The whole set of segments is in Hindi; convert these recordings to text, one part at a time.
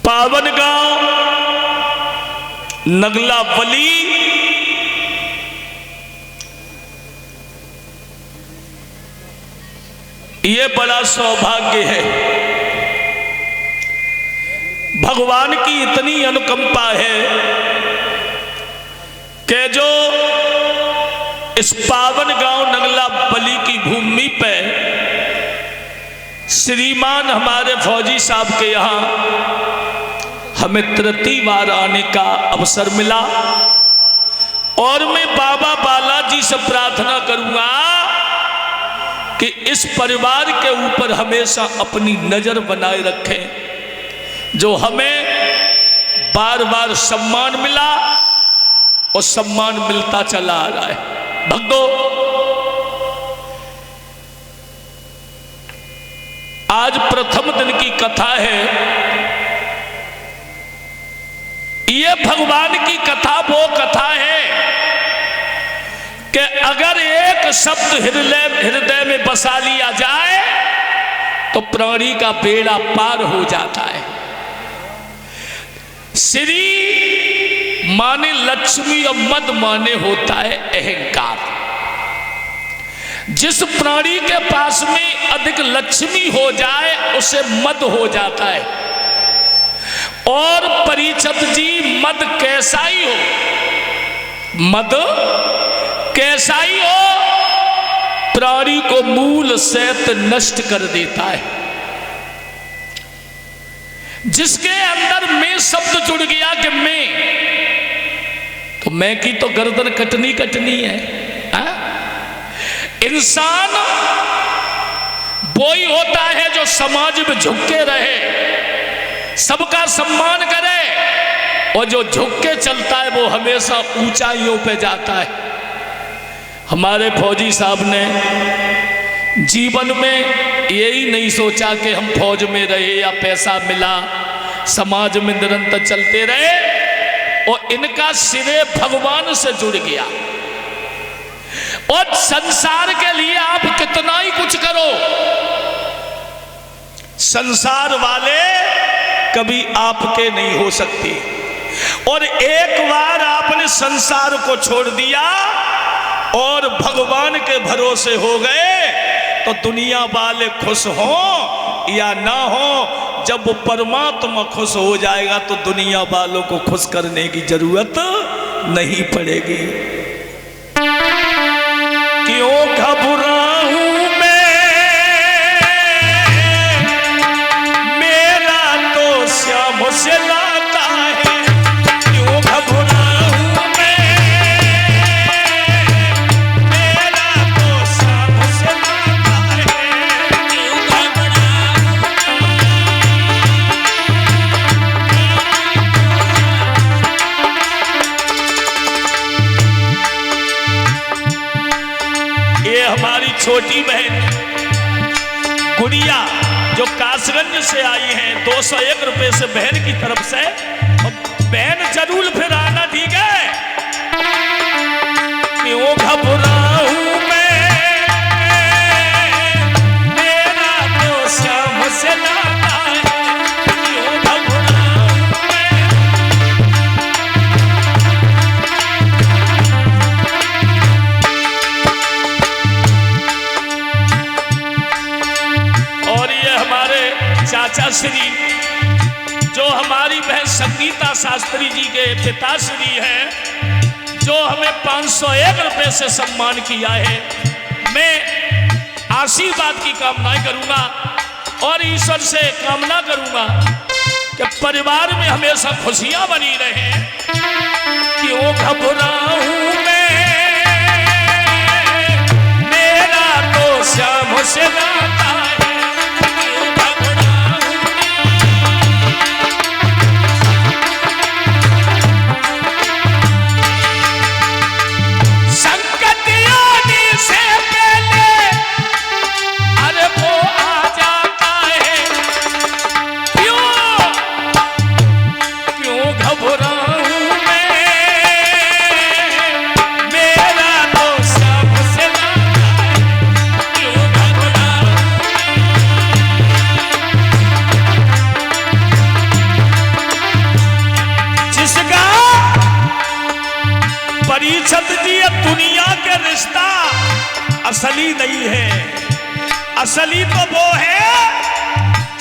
पावन गांव नगला बली ये बड़ा सौभाग्य है। भगवान की इतनी अनुकंपा है कि जो इस पावन गांव नगला बली की भूमि पे श्रीमान हमारे फौजी साहब के यहाँ हमें तृतीय बार आने का अवसर मिला। और मैं बाबा बालाजी से प्रार्थना करूंगा कि इस परिवार के ऊपर हमेशा अपनी नजर बनाए रखें। जो हमें बार बार सम्मान मिला और सम्मान मिलता चला आ रहा है। भक्तों, आज प्रथम दिन की कथा है। ये भगवान की कथा वो कथा है कि अगर एक शब्द हृदय में बसा लिया जाए तो प्राणी का बेड़ा पार हो जाता है। श्री माने लक्ष्मी और मद माने होता है अहंकार। जिस प्राणी के पास में अधिक लक्ष्मी हो जाए उसे मद हो जाता है। और परीक्षित जी मद कैसा ही हो, मद कैसा ही हो, प्राणी को मूल सहित नष्ट कर देता है। जिसके अंदर मैं शब्द जुड़ गया कि मैं, तो मैं की तो गर्दन कटनी है। इंसान वो ही होता है जो समाज में झुक के रहे, सबका सम्मान करे, और जो झुक के चलता है वो हमेशा ऊंचाइयों पे जाता है। हमारे फौजी साहब ने जीवन में यही नहीं सोचा कि हम फौज में रहे या पैसा मिला, समाज में निरंतर चलते रहे, और इनका सिरे भगवान से जुड़ गया। और संसार के लिए आप कितना ही कुछ करो, संसार वाले कभी आपके नहीं हो सकते। और एक बार आपने संसार को छोड़ दिया और भगवान के भरोसे हो गए तो दुनिया वाले खुश हो या ना हो, जब वो परमात्मा खुश हो जाएगा तो दुनिया वालों को खुश करने की जरूरत नहीं पड़ेगी। क्यों घबराऊं मैं, मेरा तो श्याम से लाता है। क्यों घबराऊं मैं, मेरा तो श्याम से लाता है। क्यों घबराऊं ये हमारी छोटी बहन गुड़िया जो कासगंज से आई है, 201 रुपए से बहन की तरफ से। बहन जरूर फिर आना, ठीक है। क्यों घबराऊं मैं, मेरा तो श्याम से लाता है। क्यों घबराऊं मैं, और ये हमारे चाचा श्री जो हमारी बहन संगीता शास्त्री जी के पिताश्री हैं, जो हमें 501 रुपए से सम्मान किया है। मैं आशीर्वाद की कामनाएं करूंगा और ईश्वर से कामना करूंगा कि परिवार में हमेशा खुशियां बनी रहे। क्यों घबराऊं मैं, मेरा तो श्याम से लाता है। संत जी, ये दुनिया के रिश्ता असली नहीं है। असली तो वो है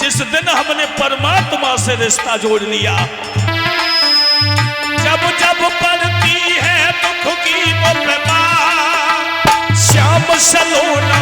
जिस दिन हमने परमात्मा से रिश्ता जोड़ लिया। जब जब पड़ती है दुख की वो बीमार, श्याम सलोना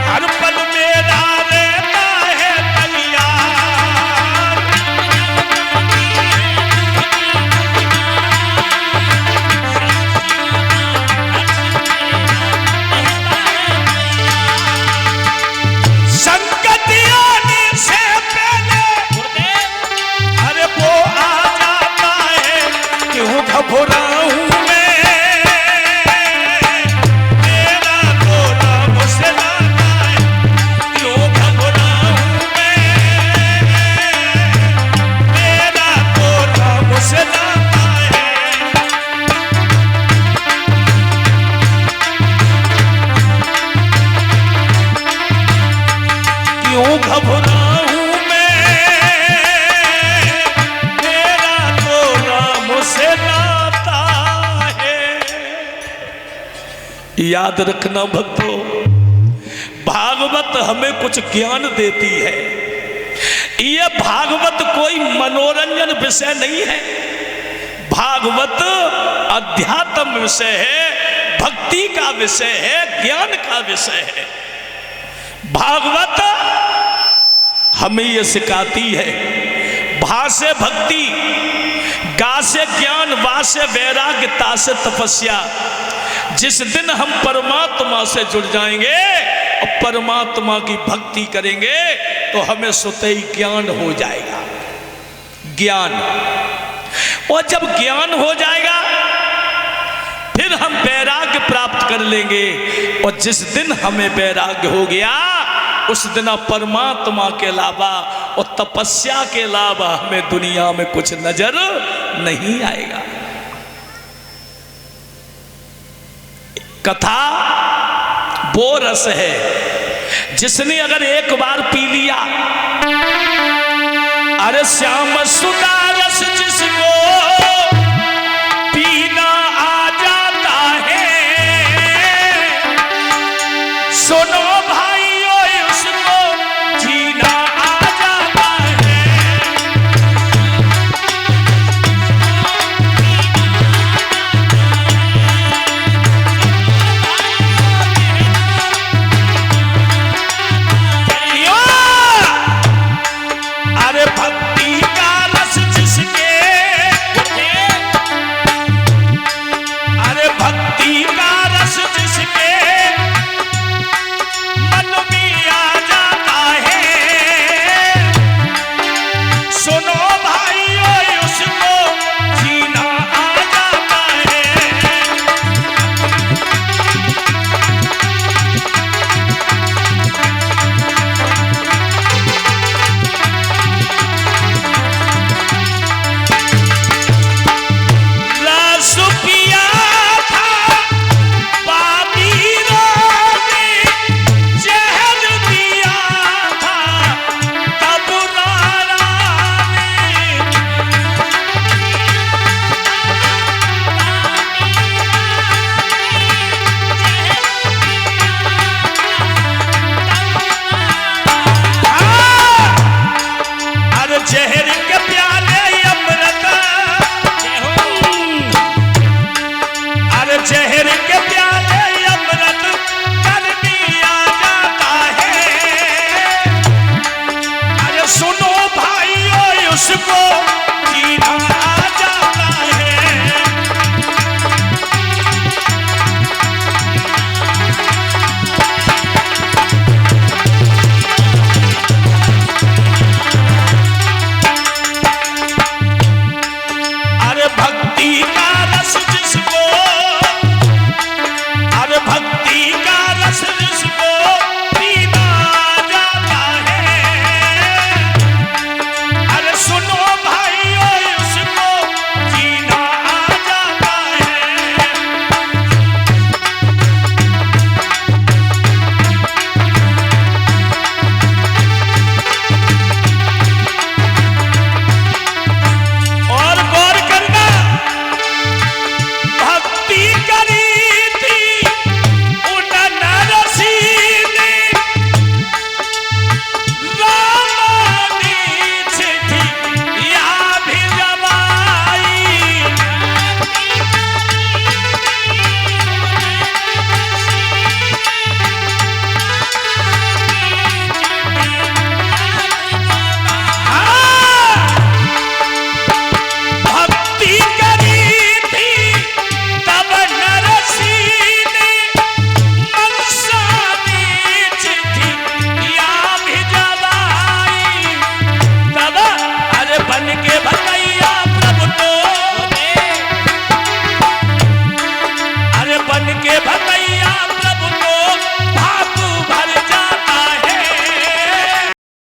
हर पल मेरा रहता है तैयार। संकट आने से पहले अरे वो आ जाता है, क्यों घबराऊं मैं, मेरा तो रब से नाता है, क्यों घबराऊं मैं, मेरा तो रब से नाता है। क्यों घबराऊं मैं, मेरा तो राम से नाता है। याद रखना भक्तों, भागवत हमें कुछ ज्ञान देती है। ये भागवत कोई मनोरंजन विषय नहीं है। भागवत अध्यात्म विषय है, भक्ति का विषय है, ज्ञान का विषय है। भागवत हमें यह सिखाती है, भा से भक्ति, गा से ज्ञान, वा से वैराग्य, ता से तपस्या। जिस दिन हम परमात्मा से जुड़ जाएंगे और परमात्मा की भक्ति करेंगे तो हमें स्वतः ही ज्ञान हो जाएगा। ज्ञान, और जब ज्ञान हो जाएगा फिर हम वैराग्य प्राप्त कर लेंगे। और जिस दिन हमें वैराग्य हो गया उस दिन परमात्मा के अलावा और तपस्या के अलावा हमें दुनिया में कुछ नजर नहीं आएगा। कथा वो रस है जिसने अगर एक बार पी लिया, अरे श्याम सुधा रस जिसको पीना आ जाता है, सुनो भाइयों उसको जीना आ जाता है। अरे भक्ति का रस जिसके, अरे भक्ति का रस जिसके मन में आ जाता है, सुनो भाइयों उसको जीना आ जाता है। रस पिया था बाबीरों ने, जहर दिया था तब राणा ने। अरे जहर